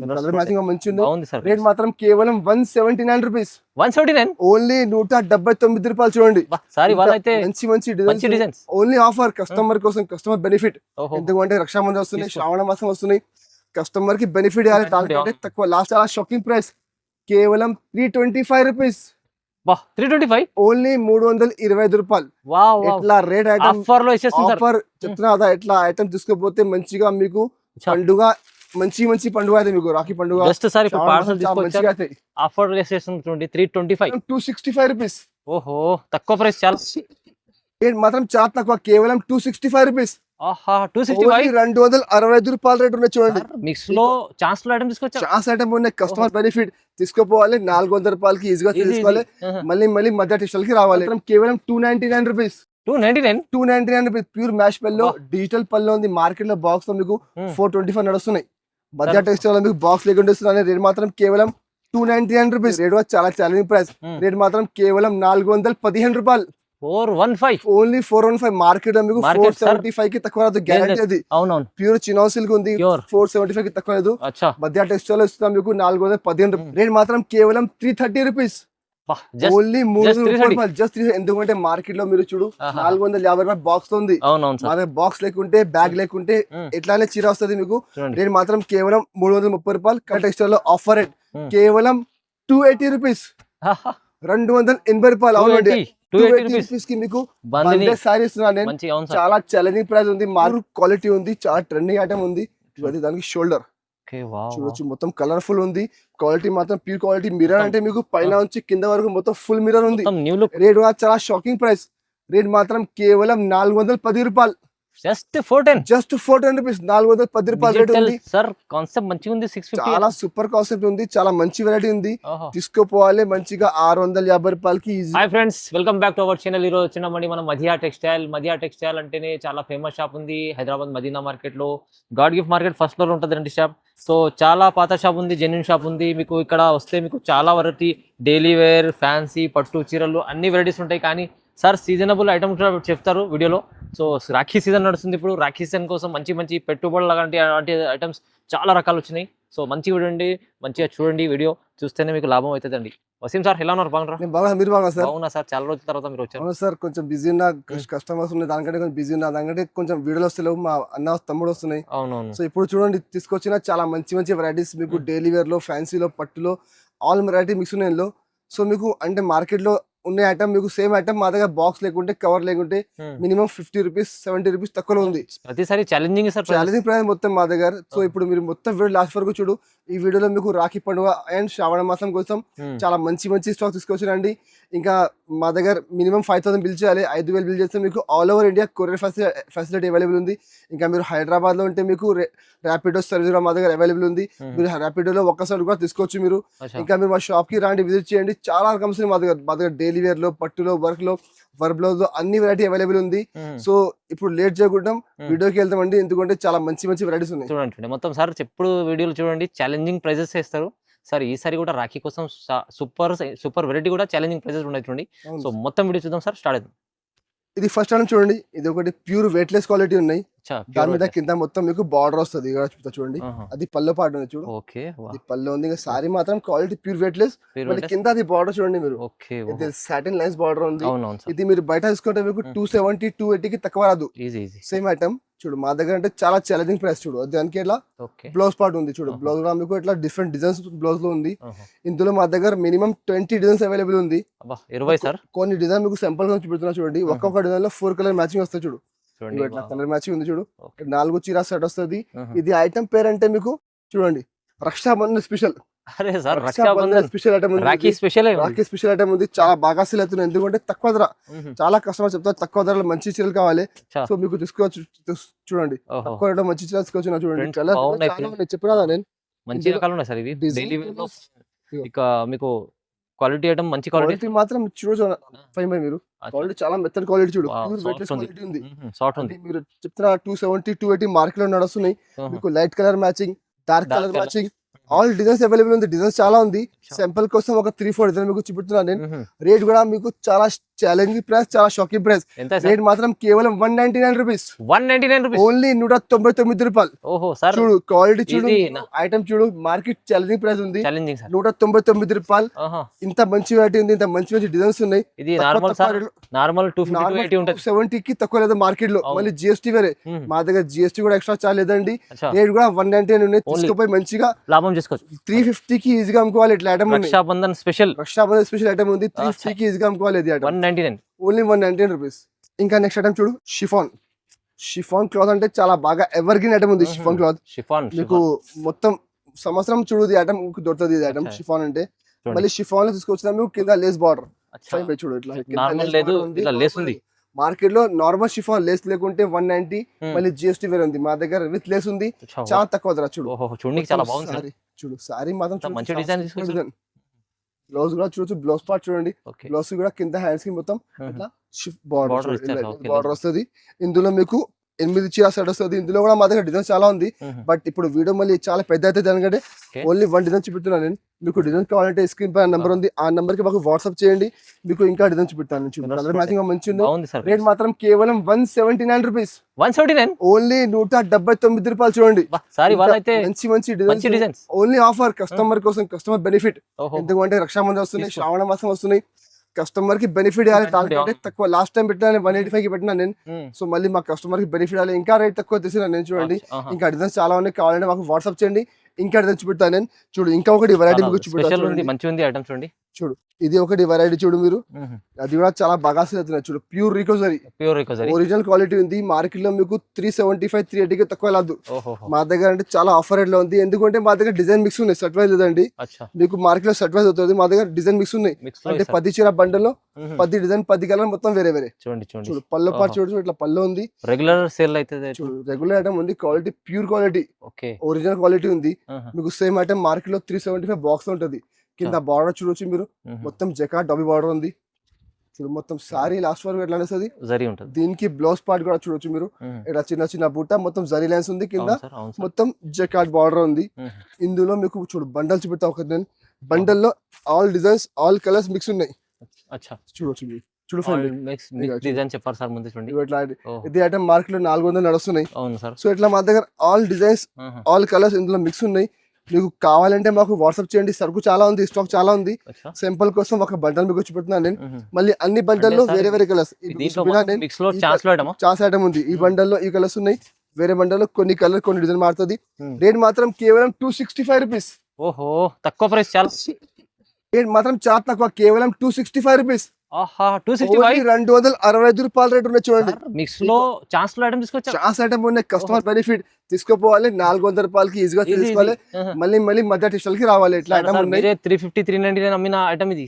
Colour matching మంచి బాగుంది sir. Rate మాత్రం కేవలం 179 రూపీస్. 179 ఓన్లీ 179 రూపాయలు. చూడండి సారీ వాళ్ళైతే మంచి మంచి డిజైన్స్. ఓన్లీ ఆఫర్ కస్టమర్ కోసం, కస్టమర్ బెనిఫిట్. ఎందుకంటే రక్షాబంధన్ వస్తున్నాయి, శ్రావణ మాసం వస్తున్నాయి, కస్టమర్ కి బెనిఫిట్ ఇవ్వాలి. దానికంటే తక్కువ లాస్ట్ చాలా షాకింగ్ ప్రైస్ కేవలం 325 రూపీస్. 325 ఓన్లీ 325 రూపాయలు. ఎట్లా రేట్ ఐటమ్ ఆఫర్ చెప్తున్నా కదా. ఎట్లా ఐటమ్ తీసుకోపోతే మంచిగా మీకు పండుగ మంచి పండుగ అయితే మీకు రాఖీ పండుగ జస్ట్ సార్ ఆఫర్ చూడండి 325 265 రూపీస్. ఓహో తక్కువ ప్రైస్ చాలా. రేట్ మాత్రం చాలా తక్కువ కేవలం 265 రూపీస్. 265 265 రూపాయల రేట్ ఉన్నాయి. చూడండి మిక్స్ లో ఛాన్స్ లో ఐటమ్ తీసుకోవచ్చు. ఛాన్స్ ఐటమ్ ఉన్నాయి, కస్టమర్ బెనిఫిట్ తీసుకోపోవాలి. 400 రూపాయలకి ఈజీగా తీసుకోవాలి. మళ్ళీ మధ్య టిస్టల్ కి రావాలి. కేవలం 299 రూపీస్. 299 రూపీస్. ప్యూర్ మ్యాష్ పల్లో డిజిటల్ పల్లో ఉంది. మార్కెట్ లో బాక్స్ లో మీకు 425 నడుస్తున్నాయి. మధ్య టెక్స్టైల్ లో మీకు బాక్స్ లేకుండా వస్తున్నాయి. రేట్ మాత్రం కేవలం 299 రూపీస్. రేట్ చాలా ఛాలెంజింగ్ ప్రైస్. రేట్ మాత్రం కేవలం 415 రూపాయలు. 415 ఓన్లీ 415. మార్కెట్ లో మీకు 475 కి తక్కువ రాదు, గ్యారెంటీ అది. ప్యూర్ చినో సిల్క్ ఉంది, 475 కి తక్కువ లేదు. మధ్య టెక్స్టైల్ ఇస్తున్నాం మీకు 415 రూపాయలు. రేట్ మాత్రం కేవలం 330 రూపీస్. ఓన్లీ 3 రూపాయలు జస్ట్. ఎందుకంటే మార్కెట్ లో మీరు చూడు 450 రూపాయలు బాక్స్ ఉంది. బాక్స్ లేకుంటే బ్యాగ్ లేకుంటే ఎట్లానే చీర వస్తుంది మీకు. రేట్ మాత్రం కేవలం 330 రూపాయలు. టెక్స్టైల్ లో ఆఫర్ రేట్ కేవలం 280 రూపీస్. 280 రూపాయలు. అవునండి, 280 రూపీస్ కి మీకు సారీ ఇస్తున్నాను నేను. చాలా ఛాలెంజింగ్ ప్రైస్ ఉంది, మార్క్ క్వాలిటీ ఉంది, చాలా ట్రెండింగ్ ఐటమ్ ఉంది. దానికి షోల్డర్ చూడొచ్చు, మొత్తం కలర్ఫుల్ ఉంది. క్వాలిటీ మాత్రం ప్యూర్ క్వాలిటీ. మిర్రర్ అంటే మీకు పైన నుంచి కింద వరకు మొత్తం ఫుల్ మిర్రర్ ఉంది. రేట్ చాలా షాకింగ్ ప్రైస్. రేట్ మాత్రం కేవలం 410 రూపాయలు. Just 410 rupees. 410 రూపాయలు రేట్ ఉంది సార్. కాన్సెప్ట్ మంచిగా ఉంది. 650 చాలా సూపర్ కాన్సెప్ట్ ఉంది, చాలా మంచి వెరైటీ ఉంది. తీసుకోపోవాలి మంచిగా 650 రూపాయలకి. Hi friends, welcome back to our channel. ఈరోజు వచ్చినామండి మనం మధియా టెక్స్టైల్. మధియా టెక్స్టైల్ అంటేనే చాలా ఫేమస్ షాప్ ఉంది హైదరాబాద్ మదీనా మార్కెట్ లో. God gift market first floor ఉంటుంది రండి షాప్. సో చాలా పాత షాప్ ఉంది, జెన్యున్ షాప్ ఉంది. మీకు ఇక్కడ వస్తే మీకు చాలా వెరైటీ డైలీ వేర్, ఫ్యాన్సీ, పట్టు చీరలు అన్ని వెరైటీస్ ఉంటాయి. కానీ సార్ సీజనబుల్ ఐటమ్ కూడా చెప్తారు వీడియోలో. సో రాఖీ సీజన్ నడుస్తుంది ఇప్పుడు. రాఖీ సీజన్ కోసం మంచి పెట్టుబడులు అలాంటి ఐటమ్స్ చాలా రకాలు వచ్చినాయి. సో మంచి చూడండి, మంచిగా చూడండి. వీడియో చూస్తేనే మీకు లాభం అవుతుందండి. వసీం సార్ ఎలా ఉన్నారు? బాగున్నారా? మీరు బాగా సార్? అవునా సార్, చాలా రోజుల తర్వాత మీరు వచ్చారు. సార్ కొంచెం బిజీ ఉన్నా, కస్టమర్స్ ఉన్నాయి, దానికంటే కొంచెం బిజీ ఉన్నా. దానికంటే కొంచెం వీడియోలు వస్తలేవు, మా అన్న తమ్ముడు వస్తున్నాయి. అవునవును. సో ఇప్పుడు చూడండి తీసుకొచ్చిన చాలా మంచి వెరైటీస్ మీకు డైలీ వేర్ లో, ఫ్యాన్సీలో, పట్టులో ఆల్ వెరైటీ మిక్స్ ఉన్నాయి. సో మీకు అంటే మార్కెట్ లో ఉన్న ఐటమ్ మీకు సేమ్ ఐటమ్ మా దగ్గర బాక్స్ లేకుంటే, కవర్ లేకుంటే మినిమం 50 రూపీస్ 70 రూపీస్ తక్కువలో ఉంది. ప్రతిసారి ఛాలెంజింగ్ ప్రైస్ మొత్తం మా దగ్గర. సో ఇప్పుడు మీరు మొత్తం వీడియో లాస్ట్ వరకు చూడు. ఈ వీడియోలో మీకు రాఖీ పండుగ అండ్ శ్రావణ మాసం కోసం చాలా మంచి స్టాక్ తీసుకొచ్చానండి. ఇంకా మా దగ్గర మినిమం 5000 బిల్ చేయాలి. 5000 బిల్ చేస్తే మీకు all over India courier facility available ఉంది. ఇంకా మీరు హైదరాబాద్ లో ఉంటే మీకు ర్యాపిడో సర్వీస్ మా దగ్గర అవైలబుల్ ఉంది. మీరు ర్యాపిడోలో ఒక్కసారి కూడా తీసుకోవచ్చు మీరు. ఇంకా మీరు మా షాప్ కి రాండి, విజిట్ చేయండి. చాలా రకమ్స్ మా దగ్గర డైలీ వేర్ లో, పట్టులో, వర్క్ లో, బ్లౌజ్ లో అన్ని వెరైటీ అవైలబుల్ ఉంది. సో ఇప్పుడు లేట్ చేయకుండా వీడియోకి వెళ్తామండి, ఎందుకంటే చాలా మంచి వెరైటీస్ ఉన్నాయి. చూడండి మొత్తం సార్ చెప్పుడు వీడియోలు చూడండి. ఛాలెంజింగ్ ప్రైజెస్ చేస్తారు సార్. ఈసారి కూడా రాఖీ కోసం సూపర్ వెరైటీ కూడా ఛాలెంజింగ్ ప్రైజెస్ ఉన్నాయి చూడండి. సో మొత్తం వీడియో చూద్దాం సార్. స్టార్ట్ అవుతుంది. ఇది ఫస్ట్ ఐటమ్ చూడండి. ఇది ఒకటి ప్యూర్ వెయిట్లెస్ క్వాలిటీ ఉన్నాయి. దాని మీద కింద మొత్తం మీకు బార్డర్ వస్తుంది. చూడండి, అది పల్లో పాటు ఉంది చూడు. అది పల్లో ఉంది. ఇంకా సారీ మాత్రం క్వాలిటీ ప్యూర్ వెయిట్లెస్. కింద అది బార్డర్ చూడండి మీరు, సాటిన్ లైన్స్ బార్డర్ ఉంది. ఇది మీరు బయట తీసుకుంటే మీకు 270, 280 కి తక్కువ రాదు. సేమ్ ఐటమ్ చూడు మా దగ్గర అంటే చాలా ఛాలెంజింగ్ ప్రైస్. చూడు దానికి ఇట్లా బ్లౌజ్ పార్ట్ ఉంది. చూడు బ్లౌజ్ లో మీకు ఇట్లా డిఫరెంట్ డిజైన్స్ బ్లౌజ్ లో ఉంది. ఇందులో మా దగ్గర మినిమం 20 డిజైన్స్ అవైలబుల్ ఉంది. కొన్ని డిజైన్ మీకు సింపుల్ గా చూపెడుతున్నా చూడండి. ఒక్కొక్క డిజైన్ లో 4 కలర్ మ్యాచింగ్ వస్తాయి. చూడు కలర్ మ్యాచింగ్ ఉంది. చూడు 4 చీర సెట్ వస్తుంది. ఇది ఐటమ్ పేరు అంటే మీకు చూడండి రక్షాబంధన్ స్పెషల్. స్పెషల్ ఐటమ్ ఉంది. రాఖీ స్పెషల్ ఐటమ్ ఉంది. చాలా బాగా సేల్ అవుతుంది. ఎందుకంటే తక్కువ ధర. చాలా కస్టమర్ చెప్తారు తక్కువ ధరలో మంచి చీరలు కావాలి. సో మీకు తీసుకోవచ్చు. చూడండి తక్కువ రేట్ మంచి చీర తీసుకొచ్చిన చూడండి. కలర్ చెప్పినా నేను మంచి రకాలు ఉన్నాయి సార్. ఇవి ఇక మీకు క్వాలిటీ ఐటమ్ మంచి క్వాలిటీ మాత్రం చూడొచ్చు. మీరు క్వాలిటీ చాలా మెత్తడ్ క్వాలిటీ చూడు. క్వాలిటీ ఉంది. మీరు చెప్తున్నా 270, 280 మార్కెట్ లో నడుస్తున్నాయి. మీకు light colour matching, dark colour matching, all designs available ఉంది. డిజైన్స్ చాలా ఉంది. సింపుల్ కోసం ఒక 3-4 డిజైన్ మీకు చూపిస్తున్నాను నేను. రేట్ కూడా మీకు చాలా ఛాలెంజింగ్ ప్రైస్, చాలా షాకింగ్ ప్రైస్. రేట్ మాత్రం కేవలం 199 రూపీస్. 199 రూపీస్ ఓన్లీ 199 రూపాయలు. చూడు క్వాలిటీ చూడు, ఐటమ్ చూడు, మార్కెట్ ఛాలెంజింగ్ ప్రైస్ ఉంది. 199 రూపాయలు. ఇంత మంచి వెరైటీ ఉంది, ఇంత మంచి మంచి డిజైన్స్ ఉన్నాయి. ఇది నార్మల్ 250 కి తక్కువ లేదు మార్కెట్ లో. మళ్ళీ జిఎస్టీ వేరే, మా దగ్గర జిఎస్టీ కూడా ఎక్స్ట్రా చార్జ్ లేదండి. రేట్ కూడా 199 ఉన్నాయి. తీసుకుపోయి మంచిగా లాభం చేసుకోవచ్చు. 350 కి ఈజీగా అమ్ముకోవాలి. ఇట్లా ఐటమ్ రక్షాబంధన్ స్పెషల్ ఐటమ్ ఉంది. 350 కి ఈజీగా అమ్ముకోవాలి. ఇది ఐటమ్ 199 ఓన్లీ 199 రూపీస్. ఇంకా నెక్స్ట్ ఐటమ్ చూడు, షిఫాన్ క్లాత్ అంటే చాలా బాగా ఎవర్ గ్రీన్ ఐటమ్ ఉంది. షిఫాన్ క్లాత్ మీకు మొత్తం సంవత్సరం చూడు ఈ ఐటమ్ దొరుకుతుంది. ఇది ఐటమ్ షిఫాన్ అంటే. మళ్ళీ షిఫాన్ లో తీసుకొచ్చిన మీకు కింద లేస్ బార్డర్ చూడు. ఇట్లా మార్కెట్ లో నార్మల్ షిఫాన్ లేస్ లేకుంటే 190, మళ్ళీ జిఎస్టీ వేరే ఉంది. మా దగ్గర విత్ లేస్ ఉంది, చాలా తక్కువ ధర. చూడు సారీ మాత్రం మంచి డిజైన్. బ్లౌజ్ కూడా చూడొచ్చు, బ్లౌజ్ పార్ట్ చూడండి. బ్లౌజ్ కూడా కింద హ్యాండ్స్ కి మొత్తం ఇట్లా షిఫ్ట్ బార్డర్ వస్తుంది. ఇందులో మీకు 8 చీర సెట్ వస్తుంది. ఇందులో కూడా మా దగ్గర డిజైన్ చాలా ఉంది. బట్ ఇప్పుడు వీడియో మళ్ళీ చాలా పెద్ద అవుతుంది ఎందుకంటే ఓన్లీ 1 డిజైన్ చూపిస్తున్నాను నేను. మీకు డిజైన్ కావాలంటే స్క్రీన్ పైన నెంబర్ ఉంది, ఆ నెంబర్ కి మాకు వాట్సాప్ చేయండి. మీకు ఇంకా డిజైన్ చూపిస్తాను. కలర్ మ్యాచింగ్ మంచి ఉంది. రేట్ మాత్రం కేవలం 179 రూపీస్. 179 ఓన్లీ 179 రూపాయలు. చూడండి మంచి డిజైన్స్. ఓన్లీ ఆఫర్ కస్టమర్ కోసం, కస్టమర్ బెనిఫిట్. ఎందుకంటే రక్షాబంధన్ వస్తున్నాయి, శ్రావణ మాసం వస్తున్నాయి. కస్టమర్ కి బెనిఫిట్ ఇవ్వాలి. తక్కువ లాస్ట్ టైం పెట్టినా 185 కి పెట్టినా నేను. సో మళ్ళీ మా కస్టమర్ కి బెనిఫిట్ ఇవ్వాలి. ఇంకా రేట్ తక్కువ తెచ్చినా నేను. చూడండి ఇంకా డిజైన్స్ చాలా ఉన్నాయి. కావాలంటే మాకు వాట్సాప్ చేయండి. ఇంకా డిజైన్ చూపిస్తాను నేను. చూడు ఇంకా ఒకటి వెరైటీ మీకు చూపిస్తాను. చూడు ఇది ఒకటి వెరైటీ చూడు మీరు. అది కూడా చాలా బాగా అవుతున్నాయి. చూడు ప్యూర్ రికోజరీ, ఒరిజినల్ క్వాలిటీ ఉంది. మార్కెట్ లో మీకు 375, 380 కి తక్కువ లేదు. మా దగ్గర అంటే చాలా ఆఫర్ రేట్ లో ఉంది. ఎందుకంటే మా దగ్గర డిజైన్ మిక్స్ ఉన్నాయి, సెట్ వైజ్ లేదండి. మీకు మార్కెట్ లో సెట్ వైజ్ అవుతుంది, మా దగ్గర డిజైన్ మిక్స్ ఉన్నాయి. అంటే 10 చీర బండల్ లో 10 డిజైన్, 10 కలర్ మొత్తం వేరే వేరే. చూడు పళ్ళు పాటు చూడు, ఇట్లా పళ్ళు ఉంది. రెగ్యులర్ సేల్ అయితే చూడు రెగ్యులర్ ఐటమ్ ఉంది. Quality pure quality, original quality ఉంది. మీకు సేమ్ ఐటమ్ మార్కెట్ లో 375 బాక్స్ ఉంటది. కింద బార్డర్ చూడొచ్చు మీరు, మొత్తం జకా డబుల్ బార్డర్ ఉంది. చూడు మొత్తం సారీ లాస్ట్ వరకు ఎట్లా అనేస్తుంది. దీనికి బ్లౌజ్ పార్ట్ కూడా చూడొచ్చు మీరు. ఇట్లా చిన్న చిన్న బుట్ట, మొత్తం జరీ లైన్స్ ఉంది. కింద మొత్తం జకాట్ బార్డర్ ఉంది. ఇందులో మీకు చూడు బండల్ చూపిస్తా ఒక నేను. బండల్ లో all designs, all colours mix ఉన్నాయి. చూడొచ్చు మీరు. చూడు ఇది ఐటమ్ మార్కెట్ లో 400 నడుస్తున్నాయి. సో ఇట్లా మా దగ్గర ఆల్ డిజైన్స్, ఆల్ కలర్స్ ఇందులో మిక్స్ ఉన్నాయి. మీకు కావాలంటే మాకు వాట్సాప్ చేయండి. సరుకు చాలా ఉంది, స్టాక్ చాలా ఉంది. సింపుల్ కోసం ఒక బండల్ మీకు చూపెడుతున్నాను నేను. మళ్ళీ అన్ని బండల్లో వేరే వేరే కలర్స్ ఛాన్స్ ఐటమ్ ఉంది. ఈ బండల్లో ఈ కలర్స్ ఉన్నాయి, వేరే బండల్లో కొన్ని కలర్ కొన్ని డిజైన్ మారుతుంది. రేట్ మాత్రం కేవలం 265 రూపీస్. ఓహో తక్కువ ప్రైస్. చాలా రేట్ మాత్రం చాలా తక్కువ, కేవలం 265 రూపీస్. 265 రూపాయల రేట్ ఉన్నాయి. చూడండి మిక్స్ లో ఛాన్స్ ఐటమ్ తీసుకొచ్చా. ఛాన్స్ ఐటమ్ ఉన్నాయి. కస్టమర్ బెనిఫిట్ తీసుకోపోవాలి. 400 రూపాయలకి ఈజీగా తీసుకోవాలి. మళ్ళీ మళ్ళీ మధ్య టిస్టల్ కి రావాలి. ఇట్లా ఐటమ్ ఉన్నాయి. 350, 399 అమ్మిన ఐటమ్ ఇది.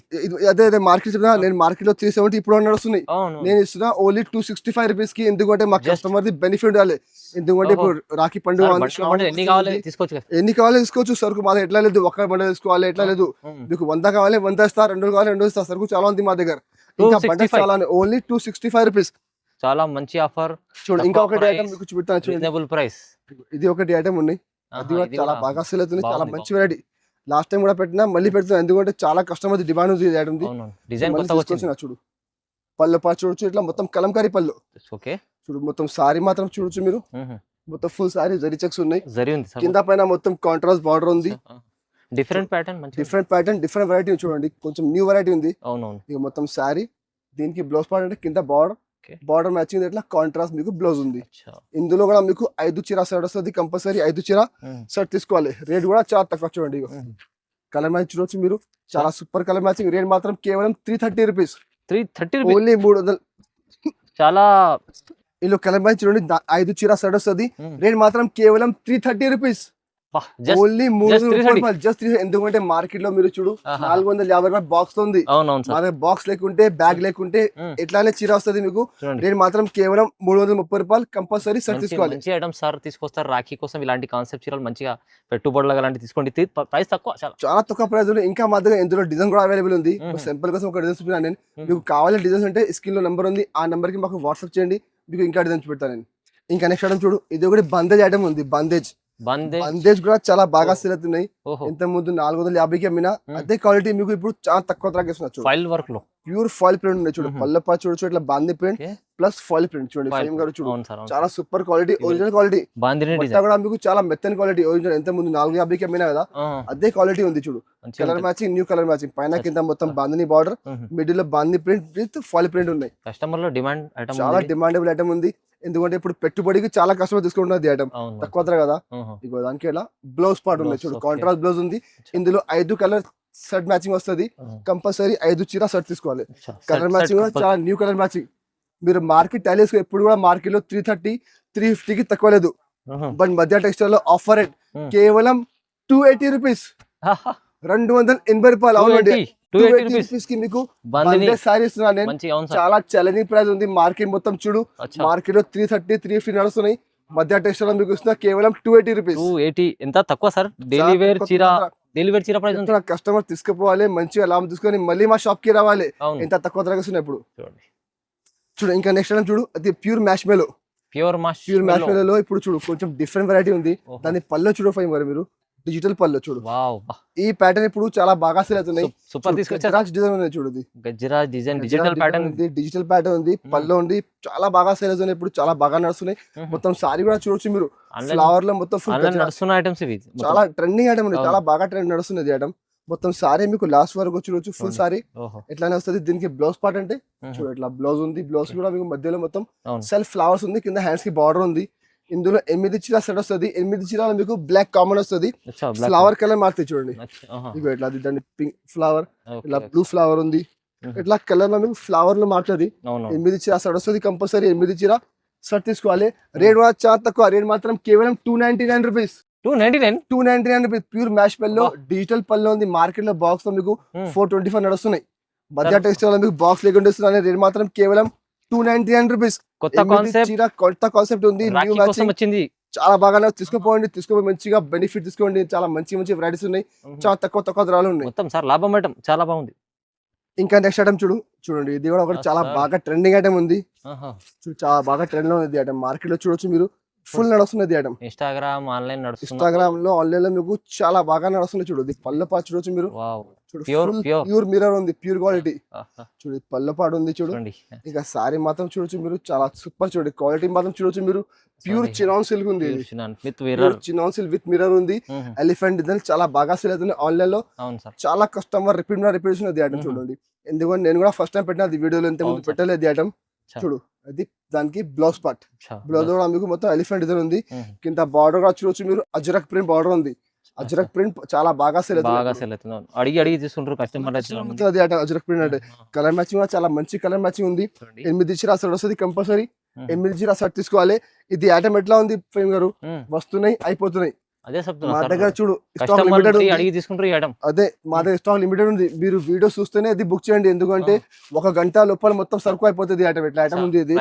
అదే మార్కెట్ నేను మార్కెట్ లో 370 ఇప్పుడు నడుస్తున్నాయి. నేను ఇస్తున్నా ఓన్లీ 265 రూపీస్ కి. ఎందుకంటే మా కస్టమర్ ది బెనిఫిట్ రావాలి. ఎందుకంటే ఇప్పుడు రాఖీ పండుగ ఎన్ని కావాలి తీసుకోవచ్చు. సరుకు మా ఎట్లా లేదు, ఒక్క బండ తీసుకోవాలి ఎట్లా లేదు. మీకు 100 కావాలి 100 ఇస్తా, 2 కావాలి 2 ఇస్తా. సరుకు చాలా ఉంది మా దగ్గర. ఇంకా బండ చాలా ఓన్లీ 265 రూపీస్. చాలా మంచి ఆఫర్. చూడు ఇంకా ఒకటి ఐటమ్ మీకు చూపిస్తాను. Reasonable price. ఇది ఒకటి ఐటమ్ ఉన్నాయి. అది కూడా చాలా బాగా సేల్ అవుతుంది. చాలా మంచి వెరైటీ. లాస్ట్ టైం కూడా పెట్టినా మళ్ళీ పెడుతున్నా. ఎందుకంటే చాలా కస్టమర్ డిమాండ్ ఉంది. ఐటమ్ చూడు పళ్ళు పాటు చూడొచ్చు. ఇట్లా మొత్తం కలంకారీ పళ్ళు. చూడు మొత్తం సారీ మాత్రం చూడొచ్చు మీరు. మొత్తం ఫుల్ సారీ జరీ చెక్స్ ఉన్నాయి. కింద పైన మొత్తం కాంట్రాస్ట్ బార్డర్ ఉంది. డిఫరెంట్ ప్యాటర్న్, డిఫరెంట్ వెరైటీ చూడండి. కొంచెం న్యూ వెరైటీ ఉంది. ఇక మొత్తం సారీ, దీనికి బ్లౌజ్ పార్ట్ అంటే కింద బార్డర్ మ్యాచింగ్ ఇట్లా కాంట్రాస్ట్ మీకు బ్లౌజ్ ఉంది. ఇందులో కూడా మీకు 5 చీర సెట్ వస్తుంది. కంపల్సరీ 5 చీర సెట్ తీసుకోవాలి. రేట్ కూడా చాలా తక్కువ. చూడండి కలర్ మ్యాచింగ్ చూడొచ్చు మీరు. చాలా సూపర్ కలర్ మ్యాచింగ్. రేట్ మాత్రం కేవలం 330 రూపీస్. ఓన్లీ 300. చాలా ఇందులో కలర్ మ్యాచింగ్ చూడండి. 5 చీర సెట్ వస్తుంది. రేట్ మాత్రం కేవలం 330 రూపీస్. ఓన్లీ 3 ఎందుకంటే మార్కెట్ లో మీరు చూడు 450 రూపాయల బాక్స్ ఉంది. బాక్స్ లేకుంటే బ్యాగ్ లేకుంటే ఎట్లానే చీర వస్తుంది మీకు. రేట్ మాత్రం కేవలం 330 రూపాయలు. కంపల్సరీ సెట్ తీసుకోవాలి. మంచి ఐటమ్ సార్ తీసుకొస్తారు రాఖీ కోసం. ఇలాంటి కాన్సెప్ట్ చీరలు మంచిగా పెట్టుబడులు అలాంటి తీసుకోండి. ప్రైస్ తక్కువ, చాలా తక్కువ ప్రైస్ ఉంది. ఇంకా మా దగ్గర ఇందులో డిజైన్ కూడా అవైలబుల్ ఉంది. సింపుల్ కోసం ఒక డిజైన్ చూపిస్తాను నేను. మీకు కావాలని డిజైన్స్ అంటే స్క్రీన్ లో నెంబర్ ఉంది, ఆ నెంబర్ కి మాకు వాట్సాప్ చేయండి. మీకు ఇంకా డిజైన్ చూపెడతాను నేను. ఇంకా నెక్స్ట్ ఐటమ్ చూడు. ఇది ఒకటి బందేజ్ ఐటమ్ ఉంది. బందేజ్ బందేజ్ కూడా చాలా బాగా సేల్ అవుతున్నాయి. ఇంత ముందు 450కి అమ్మినా అదే క్వాలిటీ మీకు ఇప్పుడు చాలా తక్కువ ధరకి ఇస్తున్నారు. ఫైల్ వర్క్ లో ప్యూర్ ఫాయిల్ ప్రింట్ ఉన్నాయి చూడు, పల్లెపా చూడొచ్చు, ఇట్లా బాందీ ప్రింట్ ప్లస్ ఫాయిల్ ప్రింట్ చూడండి. ఫైమ్ గారు చూడు, చాలా సూపర్ క్వాలిటీ, ఒరిజినల్ క్వాలిటీ. కూడా మీకు చాలా మెత్తని క్వాలిటీ, ఒరిజినల్. ఎంత ముందు 450కి అమ్మినా కదా అదే క్వాలిటీ ఉంది చూడు. Colour matching, new colour matching, పైన కింద మొత్తం బాందిని బార్డర్, మిడిల్ లో బాందీ ప్రింట్ విత్ ఫాయిల్ ప్రింట్ ఉన్నాయి. కస్టమర్ లో డిమాండ్ ఐటమ్, చాలా డిమాండబుల్ ఐటమ్ ఉంది. ఎందుకంటే ఇప్పుడు పెట్టుబడికి చాలా కస్టమర్ తీసుకుంటున్నది ఐటమ్, తక్కువ ధర కదా. ఇగో దానికి ఇలా బ్లౌజ్ పార్ట్ ఉన్నాయి చూడు, కాంట్రాస్ట్ బ్లౌజ్ ఉంది. ఇందులో 5 కలర్ సెట్ మ్యాచింగ్ వస్తుంది. కంపల్సరీ 5 చీర సెట్ తీసుకోవాలి. కలర్ మ్యాచింగ్ కూడా చాలా న్యూ కలర్ మ్యాచింగ్. మీరు మార్కెట్ టైలర్స్ ఎప్పుడు కూడా మార్కెట్ లో 330, 350కి తక్కువ లేదు. బట్ మధ్య టెక్స్టైల్ లో ఆఫర్ రేట్ కేవలం 280 రూపీస్, 280 రూపాయలు. అవునండి, 280 రూపీస్ కి మీకు సారీ ఇస్తున్నా నేను. చాలా ఛాలెంజింగ్ ప్రైస్ ఉంది. మార్కెట్ మొత్తం చూడు, మార్కెట్ లో 330, 350 నడుస్తున్నాయి. మధ్య టెక్స్టైల్ మీకు ఇస్తున్నా కేవలం 280 రూపీస్. 280 ఎంత తక్కువ సార్? డైలీ వేర్ చీర, డైలీ వేర్ చీర ప్రైస్ కస్టమర్ తీసుకుపోవాలి, మంచిగా లాభం తీసుకొని మళ్ళీ మా షాప్ కి రావాలి. ఎంత తక్కువ ధరకి వస్తున్నాయి ఇప్పుడు చూడు. ఇంకా నెక్స్ట్ ఐటమ్ చూడు, అది pure marshmallow. Pure marshmallow ఇప్పుడు చూడు కొంచెం డిఫరెంట్ వెరైటీ ఉంది. దాని పళ్ళు చూడు ఫైవ్ మరి, మీరు డిజిటల్ పళ్ళు చూడు. ఈ ప్యాటర్న్ ఇప్పుడు చాలా బాగా సేల్ అవుతున్నాయి. సూపర్ తీసుకొచ్చారు. డిజైన్ ఉంది చూడు, గజ్జరాజ్ డిజైన్, డిజిటల్ ప్యాటర్న్ ఉంది, డిజిటల్ ప్యాటర్న్ ఉంది, పళ్ళు ఉంది. చాలా బాగా సేల్ అవుతున్నాయి ఇప్పుడు, చాలా బాగా నడుస్తున్నాయి. మొత్తం సారీ కూడా చూడొచ్చు మీరు, ఫ్లవర్ లో మొత్తం ఫుల్ నడుస్తున్న ఐటమ్స్ ఇవి. చాలా ట్రెండింగ్ ఐటమ్ ఉంది, చాలా బాగా ట్రెండ్ నడుస్తున్నది ఐటమ్. మొత్తం సారీ మీకు లాస్ట్ వరకు చూడొచ్చు, ఫుల్ సారీ ఎట్లానే వస్తుంది. దీనికి బ్లౌజ్ పార్ట్ అంటే చూడు, ఇట్లా బ్లౌజ్ ఉంది. బ్లౌజ్ కూడా మీకు మధ్యలో మొత్తం సెల్ఫ్ ఫ్లవర్స్ ఉంది, కింద హ్యాండ్స్ కి బార్డర్ ఉంది. ఇందులో 8 చీర సెట్ వస్తుంది. 8 చీరలు మీకు బ్లాక్ కామన్ వస్తుంది. ఫ్లవర్ కలర్ మారుతాయి చూడండి. ఇగో ఇట్లా దాన్ని పింక్ ఫ్లవర్, ఇట్లా బ్లూ ఫ్లవర్ ఉంది. ఇట్లా కలర్ లో మీకు ఫ్లవర్ లో మారుతుంది. 8 చీర సెట్ వస్తుంది. కంపల్సరీ 8 చీర సెట్ తీసుకోవాలి. రేట్ కూడా చాలా తక్కువ. రేట్ మాత్రం కేవలం 299 రూపీస్. 299 రూపీస్. ప్యూర్ మ్యాష్ పల్లో, డిజిటల్ పల్లో ఉంది. మార్కెట్ లో బాక్స్ లో మీకు 425 నడుస్తున్నాయి. మధ్య టెక్స్టైల్ మీకు బాక్స్ లేకుండా ఇస్తున్నారు. రేట్ మాత్రం కేవలం 299 రూపీస్. కొత్త కాన్సెప్ట్ ఉంది, చాలా బాగా తీసుకోపోండి. తీసుకోపోయి మంచిగా బెనిఫిట్ తీసుకోండి. చాలా మంచి మంచి వెరైటీస్ ఉన్నాయి, చాలా తక్కువ ధరలు ఉన్నాయి. లాభం ఐటమ్ చాలా బాగుంది. ఇంకా నెక్స్ట్ ఐటమ్ చూడండి, ఇది కూడా ఒకటి చాలా బాగా ట్రెండింగ్ ఐటమ్ ఉంది. చాలా బాగా ట్రెండ్ లో ఉంది ఐటమ్. మార్కెట్ లో చూడొచ్చు మీరు, ఫుల్ నడుస్తున్నది ఐటమ్. ఇన్స్టాగ్రామ్ ఆన్లైన్ లో ఆన్లైన్ లో మీకు చాలా బాగా నడుస్తుంది. చూడు పళ్ళపాటు చూడొచ్చు మీరు, ప్యూర్ మిర్రర్ ఉంది, ప్యూర్ క్వాలిటీ. చూడు పళ్ళపాటు ఉంది చూడు. ఇంకా సారీ మాత్రం చూడొచ్చు మీరు, చాలా సూపర్. చూడండి క్వాలిటీ మాత్రం చూడొచ్చు మీరు. ప్యూర్ చినాన్ సిల్క్ ఉంది, చినాన్ సిల్క్ విత్ మిర్రర్ ఉంది. ఎలిఫెంట్ డిజైన్ చాలా బాగా సేల్ అవుతుంది ఆన్లైన్ లో. చాలా కస్టమర్ రిపీట్ ఐటమ్ చూడండి. ఎందుకంటే నేను కూడా ఫస్ట్ టైం పెట్టిన వీడియోలో, ఇంత ముందు పెట్టలేదు ఐటమ్. చూడు అది దానికి బ్లౌజ్ పార్ట్. బ్లౌజ్ కూడా మీకు మొత్తం ఎలిఫెంట్ డిజైన్ ఉంది. కింద బార్డర్ కూడా చూడొచ్చు మీరు, అజ్రక్ ప్రింట్ బార్డర్ ఉంది. అజ్రక్ ప్రింట్ చాలా బాగా సేల్ అవుతుంది. అడిగి తీసుకుంటారు కస్టమర్. అజ్రక్ ప్రింట్ అంటే కలర్ మ్యాచింగ్ కూడా చాలా మంచి కలర్ మ్యాచింగ్ ఉంది. 8 చీర సెట్ వస్తుంది. కంపల్సరీ 8 చీర సెట్ తీసుకోవాలి. ఇది ఐటమ్ ఎట్లా ఉంది ఫేమ్ గారు? వస్తున్నాయి, అయిపోతున్నాయి. మా దగ్గర చూడు స్టాక్ లిమిటెడ్ ఉంది. అదే మా దగ్గర స్టాక్ లిమిటెడ్ ఉంది. మీరు వీడియో చూస్తేనే అది బుక్ చేయండి. ఎందుకంటే 1 గంట లోపల మొత్తం సరుకు అయిపోతుంది. ఐటమ్ ఎట్లా ఐటమ్ ఉంది ఇది.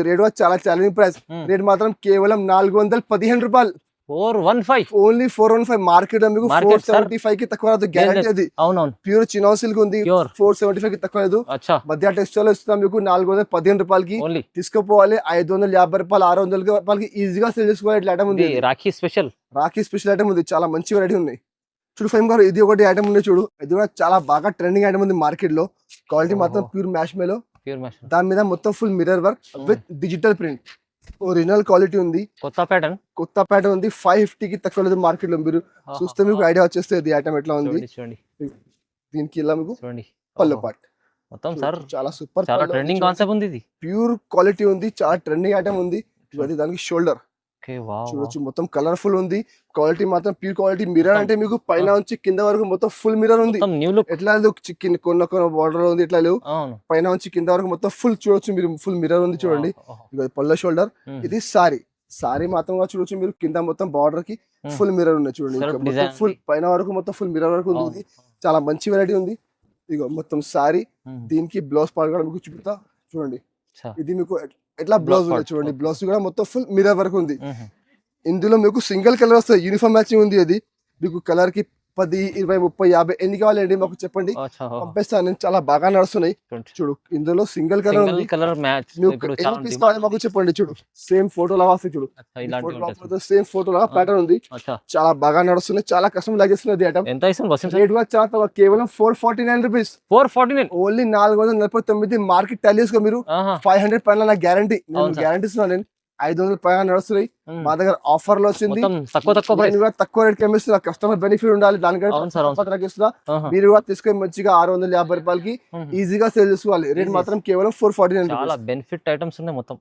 రేట్ చాలా ఛాలెంజింగ్ ప్రైస్. రేట్ మాత్రం కేవలం 415 రూపాయలు. 415 ఓన్లీ 415. మార్కెట్ లో మీకు 475 కి తక్కువ రాదు, గ్యారెంటీ అది. ప్యూర్ చినాన్ సిల్క్ ఉంది, 475 కి తక్కువ లేదు. మధ్య టెక్స్టైల్ ఇస్తాం మీకు 415 రూపాయలకి. తీసుకుపోవాలి. 550 రూపాయలు, 600 రూపాయలకి ఈజీగా సేల్ చేసుకోవాలి. ఇట్లా ఐటమ్ ఉంది. రాఖీ స్పెషల్ ఐటమ్ ఉంది. చాలా మంచి వెరైటీ ఉన్నాయి. చూడు ఫైమ్ గారు, ఇది ఒకటి ఐటమ్ ఉంది చూడు. ఇది కూడా చాలా బాగా ట్రెండింగ్ ఐటమ్ ఉంది మార్కెట్ లో. క్వాలిటీ మాత్రం ప్యూర్ మ్యాష్ మేలో. దాని మీద మొత్తం full mirror work with digital print. Original quality ఉంది. కొత్త ప్యాటర్న్ ఉంది. 550 కి తక్కువ లేదు మార్కెట్ లో. మీరు చూస్తే మీకు ఐడియా వచ్చేస్తుంది ఐటమ్ ఎట్లా ఉంది. దీనికి ఇలా మీకు పళ్ళు పార్ట్ మొత్తం చాలా సూపర్, చాలా ట్రెండింగ్ కాన్సెప్ట్ ఉంది. ఇది ప్యూర్ క్వాలిటీ ఉంది, చాలా ట్రెండింగ్ ఐటమ్ ఉంది. దానికి షోల్డర్ చూడొచ్చు, మొత్తం కలర్ఫుల్ ఉంది. క్వాలిటీ మాత్రం ప్యూర్ క్వాలిటీ. మిర్రర్ అంటే మీకు పైన నుంచి కింద వరకు మొత్తం ఫుల్ మిర్రర్ ఉంది. ఎట్లా కొన్ని బార్డర్ ఉంది, ఇట్లా లేవు. పైన నుంచి కింద వరకు మొత్తం ఫుల్ చూడొచ్చు మీరు, ఫుల్ మిర్రర్ ఉంది చూడండి. పళ్ళ షోల్డర్. ఇది సారీ మాత్రం చూడొచ్చు మీరు. కింద మొత్తం బార్డర్ కి ఫుల్ మిర్రర్ ఉన్నాయి చూడండి. ఫుల్ పైన వరకు మొత్తం ఫుల్ మిర్రర్ వరకు ఉంది. చాలా మంచి వెరైటీ ఉంది. ఇగో మొత్తం సారీ. దీనికి బ్లౌజ్ పార్ట్ కూడా మీకు చూపుతా చూడండి. ఇది మీకు ఎట్లా బ్లౌజ్ ఉంది చూడండి. బ్లౌజ్ కూడా మొత్తం ఫుల్ మిర్రర్ వర్క్ ఉంది. ఇందులో మీకు సింగిల్ కలర్ వస్తుంది, యూనిఫామ్ మ్యాచింగ్ ఉంది. అది మీకు కలర్ కి 10, 20, 30, 50 ఎన్ని కావాలండి మాకు చెప్పండి, పంపిస్తాను నేను. చాలా బాగా నడుస్తున్నాయి చూడు. ఇందులో సింగిల్ కలర్ ఉంది, కలర్ మ్యాచ్ ఎన్ని పీస్ కావాలి మాకు చెప్పండి. చూడు సేమ్ ఫోటో లాగా వస్తుంది చూడు, సేమ్ ఫోటో లాగా ప్యాటర్న్ ఉంది. చాలా బాగా నడుస్తున్నాయి, చాలా కష్టం లాగేస్తున్నది ఐటమ్. ఎంత ఇస్తుంది రేట్ కూడా చాలా కేవలం 449 రూపీస్. 449 ఓన్లీ 449. మార్కెట్ టెల్ చేసుకో మీరు 500 పైన నా గ్యారంటీ, గ్యారంటీ ఇస్తున్నాను నేను. 500 పైన నడుస్తున్నాయి. మా దగ్గర ఆఫర్ లో వచ్చింది, తక్కువ రేట్ కమిస్తున్నా. కస్టమర్ బెనిఫిట్ ఉండాలి దానికంటే ఇస్తున్నా. మీరు కూడా తీసుకొని మంచిగా 650 రూపాయలకి ఈజీగా సేల్ చేసుకోవాలి. రేట్ మాత్రం కేవలం 449. చాలా బెనిఫిట్ ఐటమ్స్ ఉన్నాయి మొత్తం.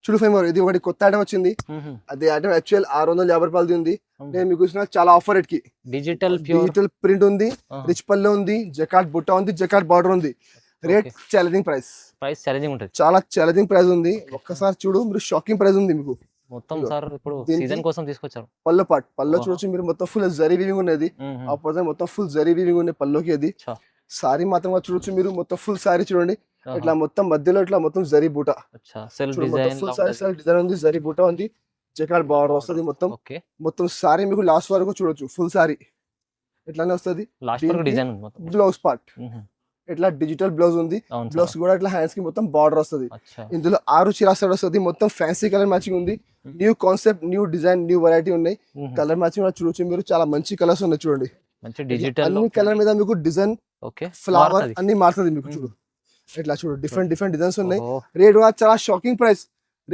చూడు ఫైమర్, ఇది ఒకటి కొత్త ఐటమ్ వచ్చింది. అది ఐటమ్ యాక్చువల్ 650 రూపాయలది ఉంది. నేను మీకు ఇస్తున్నా చాలా ఆఫర్ రేట్ కి. డిజిటల్ ప్రింట్ ఉంది, రిచ్ పళ్ళు ఉంది, జకాట్ బుట్ట ఉంది, జకాట్ బార్డర్ ఉంది. రేట్ ఛాలెంజింగ్ ప్రైస్ ఉంటుంది, చాలా ఛాలెంజింగ్ ప్రైస్ ఉంది. ఒక్కసారి చూడు మీరు, షాకింగ్ ప్రైస్ ఉంది మీకు మొత్తం. సార్ ఇప్పుడు సీజన్ కోసం తీసుకొచ్చారు. పళ్ళు చూడొచ్చు మీరు, మొత్తం ఫుల్ జరీ వీవింగ్ ఉన్నది. అప్పుడు మొత్తం ఫుల్ జరీ వీవింగ్ ఉన్నాయి పళ్ళుకి. అది సారీ మాత్రం చూడొచ్చు మీరు, మొత్తం ఫుల్ సారీ చూడండి. ఇట్లా మొత్తం మధ్యలో ఇట్లా మొత్తం జరీ బూట, ఫుల్ సారీ డిజైన్ ఉంది, జరీ బూట ఉంది, జకాట్ బార్డర్ వస్తుంది మొత్తం. మొత్తం సారీ మీకు లాస్ట్ వరకు చూడొచ్చు, ఫుల్ సారీ ఇట్లానే వస్తుంది. బ్లౌజ్ పార్ట్ ఇట్లా డిజిటల్ బ్లౌజ్ ఉంది. బ్లౌజ్ కూడా ఇట్లా హ్యాండ్స్ కి మొత్తం బార్డర్ వస్తుంది. ఇందులో 6 చీరా సెట్ వస్తుంది. మొత్తం ఫ్యాన్సీ కలర్ మ్యాచింగ్ ఉంది. New concept, new design, new variety ఉన్నాయి. కలర్ మ్యాచింగ్ కూడా చూడొచ్చు మీరు, చాలా మంచి కలర్స్ ఉన్నాయి చూడండి. అన్ని కలర్ మీద మీకు డిజైన్, ఫ్లవర్ అన్ని మారుతుంది మీకు. చూడు ఇట్లా చూడు, డిఫరెంట్ డిజైన్స్ ఉన్నాయి. రేట్ కూడా చాలా షాకింగ్ ప్రైస్.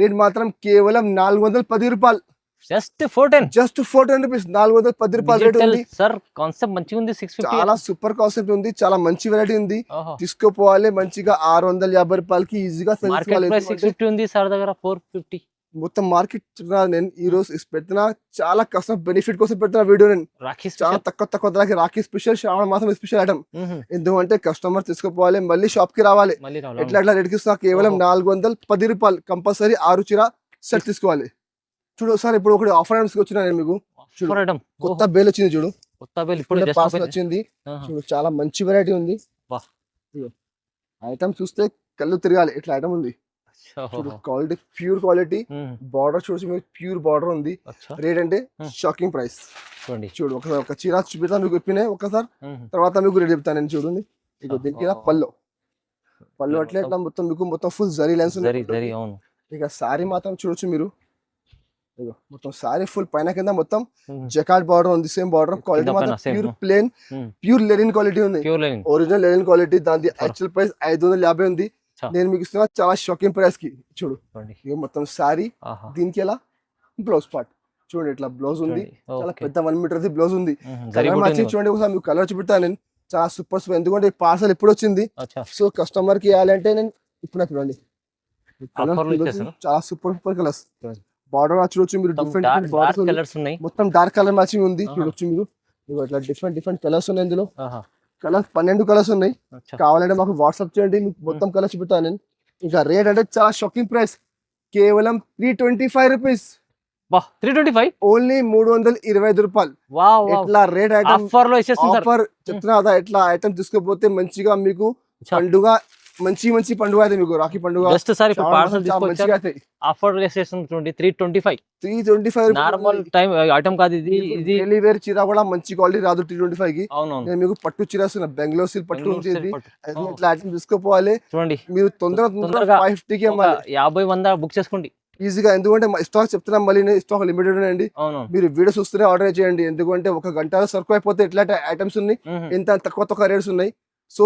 రేట్ మాత్రం కేవలం 410 రూపాయలు. Just 410 rupees. 410 రూపాయలు రేట్ ఉంది సార్. కాన్సెప్ట్ మంచిగా ఉంది, 650. చాలా సూపర్ కాన్సెప్ట్ ఉంది, చాలా మంచి వెరైటీ ఉంది. తీసుకోపోవాలి మంచిగా 650 రూపాయలకి ఈజీగా. 650 ఉంది సార్ దగ్గర 450. మొత్తం మార్కెట్ నేను ఈ రోజు పెడుతున్నా, చాలా కష్టం బెనిఫిట్ కోసం పెడుతున్నా వీడియో. నేను చాలా తక్కువ ధరకి రాఖీ స్పెషల్, శ్రావణ మాసం స్పెషల్ ఐటమ్. ఎందుకంటే కస్టమర్ తీసుకుపోవాలి, మళ్ళీ షాప్ కి రావాలి. ఎట్లా రేట్ కి ఇస్తున్నా, కేవలం 410 రూపాయలు. కంపల్సరీ 6 చీర సెట్ తీసుకోవాలి. చూడు సార్, ఇప్పుడు ఒకటి ఆఫర్ ఐటమ్స్ వచ్చినా నేను మీకు. కొత్త బేల్ వచ్చింది చూడు, వచ్చింది చూడు, చాలా మంచి వెరైటీ ఉంది. ఐటమ్ చూస్తే కళ్ళు తిరగాలి, ఇట్లా ఐటమ్ ఉంది చూడు. క్వాలిటీ ప్యూర్ క్వాలిటీ, బార్డర్ చూసి మీకు ప్యూర్ బార్డర్ ఉంది. రేట్ అంటే షాకింగ్ ప్రైస్. చూడు ఒకసారి ఒక చీర చూపిస్తా మీకు, ఇప్పినాయి ఒకసారి, తర్వాత మీకు రేట్ చెప్తాను నేను. చూడండి ఇక దీనికి పళ్ళు అట్లే ఇట్లా మొత్తం మీకు మొత్తం ఫుల్ జరీ లైన్స్ ఉన్నాయి. ఇక సారీ మాత్రం చూడొచ్చు మీరు, మొత్తం సారీ ఫుల్ పైన కింద మొత్తం జకాట్ బార్డర్ ఉంది. Same border. క్వాలిటీ మాత్రం pure plain, pure linen quality ఉంది, ఒరిజినల్ లెనిన్ క్వాలిటీ. దాని యాక్చువల్ ప్రైస్ 550 ఉంది. నేను మీకు ఇస్తున్నా చాలా షాకింగ్ ప్రైస్ కి. చూడు మొత్తం సారీ, దీనికి ఎలా బ్లౌజ్ పార్ట్ చూడండి, ఇట్లా బ్లౌజ్ ఉంది. చాలా పెద్ద 1 మీటర్ బ్లౌజ్ ఉంది. కలర్ మ్యాచింగ్ చూడండి ఒకసారి మీకు, కలర్ చూపిస్తాను నేను. చాలా సూపర్. ఎందుకంటే పార్సల్ ఇప్పుడు వచ్చింది, సో కస్టమర్ కి ఇవ్వాలంటే నేను ఇప్పుడు చూడండి, చాలా సూపర్ కలర్స్. బార్డర్ చూడొచ్చు మీరు, డిఫరెంట్ కలర్స్ ఉన్నాయి. మొత్తం డార్క్ కలర్ మ్యాచింగ్ ఉంది చూడొచ్చు మీరు. ఇట్లా డిఫరెంట్ కలర్స్ ఉన్నాయి. ఇందులో కలర్స్ 12 కలర్స్ ఉన్నాయి. కావాలంటే మాకు వాట్సాప్ చేయండి, మీకు మొత్తం కలర్స్ చూపిస్తాను నేను. ఇంకా రేట్ అంటే చాలా షాకింగ్ ప్రైస్, కేవలం 325 రూపీస్. 325 ఓన్లీ 325 రూపాయలు. ఎట్లా రేట్ ఐటమ్ ఆఫర్ చెప్తున్నా కదా. ఎట్లా ఐటమ్ తీసుకోపోతే మంచిగా మీకు పండుగ, మంచి పండుగ అయితే మీకు, రాఖీ పండుగ. జస్ట్ సార్ ఆఫర్ చూడండి, 325 నార్మల్ టైం ఐటమ్ కాదు ఇది. ఇది డెలివరీ చీర కూడా మంచి క్వాలిటీ రాదు 325 కి. నేను మీకు పట్టు చీర బెంగళూరు సిల్క్ పట్టు ఉంది. ఇట్లా ఐటమ్ తీసుకోపోవాలి చూడండి. మీరు తొందరగా 550 కి 50 బుక్ చేసుకోండి ఈజీగా. ఎందుకంటే స్టాక్ చెప్తున్నాం, మళ్ళీ స్టాక్ లిమిటెడ్ అండి. మీరు వీడియో చూస్తూనే ఆర్డర్ చేయండి. ఎందుకంటే 1 గంటలో సరుకు అయిపోతే ఎట్లా ఐటమ్స్ ఉన్నాయి, ఎంత తక్కువ రేట్స్ ఉన్నాయి. సో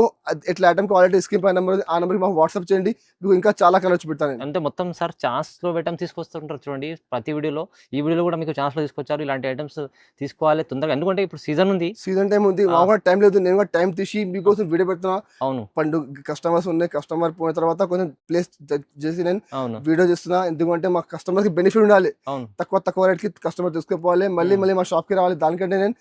ఎట్లా ఐటమ్ క్వాలిటీ స్క్రీన్ పై నెంబర్, ఆ నెంబర్కి మాకు వాట్సాప్ చేయండి. మీకు ఇంకా చాలా కలర్ చూపెడతాను. అంటే మొత్తం సార్ ఛాన్స్ లో ఐటమ్స్ తీసుకొస్తుంటారు చూడండి ప్రతి వీడియోలో. ఈ వీడియోలో కూడా మీకు ఛాన్స్ లో తీసుకొచ్చారు. ఇలాంటి ఐటమ్స్ తీసుకోవాలి తొందరగా, ఎందుకంటే ఇప్పుడు సీజన్ ఉంది, సీజన్ టైం ఉంది. మాకు కూడా టైం లేదు, నేను కూడా టైం తీసి మీకోసం వీడియో పెడుతున్నా. అవును, పండుగ కస్టమర్స్ ఉన్నాయి. కస్టమర్ పోయిన తర్వాత కొంచెం ప్లేస్ చేసి నేను వీడియో చేస్తున్నా. ఎందుకంటే మా కస్టమర్ కి బెనిఫిట్ ఉండాలి. తక్కువ రేట్ కి కస్టమర్ తీసుకుపోవాలి, మళ్ళీ మా షాప్ కి రావాలి. దానికంటే నేను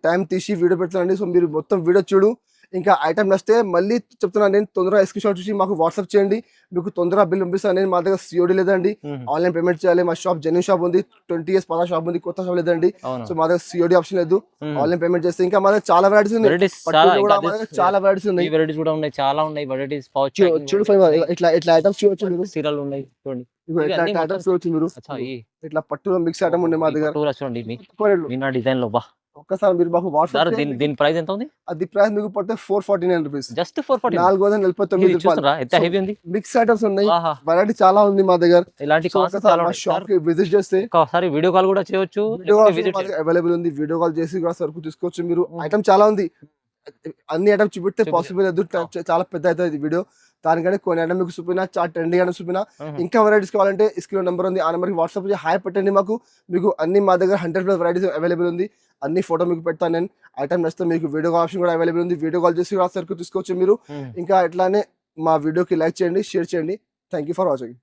టైం తీసి వీడియో పెడుతున్నాండి. సో మీరు మొత్తం వీడియో చూడు. ఇంకా ఐటమ్ నచ్చితే మళ్ళీ చెప్తున్నాను నేను, తొందరగా స్క్రీన్ షాట్ చూసి మాకు వాట్సాప్ చేయండి. మీకు తొందరగా బిల్ పంపిస్తాను నేను. మా దగ్గర సిఓడి లేదండి, ఆన్లైన్ పేమెంట్ చేయాలి. మా షాప్ జెన్యూన్ షాప్ ఉంది, 20 years పాత షాప్ ఉంది, కొత్త షాప్ లేదండి. సో మా దగ్గర సిఓడి ఆప్షన్ లేదు, ఆన్లైన్ పేమెంట్ చేస్తే. ఇంకా మా దగ్గర చాలా వెరైటీస్ ఉన్నాయి, చాలా వెరైటీస్ ఉన్నాయి. వెరైటీస్ కూడా ఉన్నాయి, చాలా ఉన్నాయి వెరైటీస్. చూడు ఇట్లా ఐటమ్స్ చూడొచ్చు, సీరాలు ఉన్నాయి చూడండి. ఇట్లా ఐటమ్స్ చూడొచ్చు మీరు. ఇట్లా పట్టులో మిక్స్ ఐటమ్ ఉన్నాయి మా దగ్గర చూడండి. డిజైన్ లో ఒక్కసారి మీరు మాకు వాట్సాప్ దీని ప్రైస్ ఎంత ఉంది? అది ప్రైస్ మీకు పడితే 449 రూపీస్. జస్ట్ 449. 449 రూపాయలు. ఎంత హెవీ ఉంది. మిక్స్ ఐటమ్స్ ఉన్నాయి, వెరైటీ చాలా ఉంది మా దగ్గర. ఇలాంటి షాప్ కి విజిట్ చేస్తే ఒకసారి వీడియో కాల్ కూడా చేయొచ్చు, అవైలబుల్ ఉంది. వీడియో కాల్ చేసి కూడా సరుకు తీసుకోవచ్చు మీరు. ఐటమ్ చాలా ఉంది, అన్ని ఐటమ్ చూపిస్తే పాసిబుల్ లేదు, చాలా పెద్ద అవుతుంది వీడియో. దానికంటే కొన్ని ఐటమ్ మీకు చూపినా, చాలా ట్రెండింగ్ ఐటమ్స్ చూపినా. ఇంకా వెరైటీస్ కావాలంటే స్క్రీన్ నెంబర్ ఉంది, ఆ నెంబర్కి వాట్సాప్ హాయ్ పెట్టండి మాకు. మీకు అన్ని మా దగ్గర 100+ వెరైటీస్ అవైలబుల్ ఉంది. అన్ని ఫోటో మీకు పెడతాను నేను. ఐటమ్ నచ్చితే మీకు వీడియో కాల్ ఆప్షన్ కూడా అవైలబుల్ ఉంది, వీడియో కాల్ చేసి కూడా సరుకు తీసుకోవచ్చు మీరు. ఇంకా ఇట్లానే మా వీడియోకి లైక్ చేయండి, షేర్ చేయండి. Thank you for watching.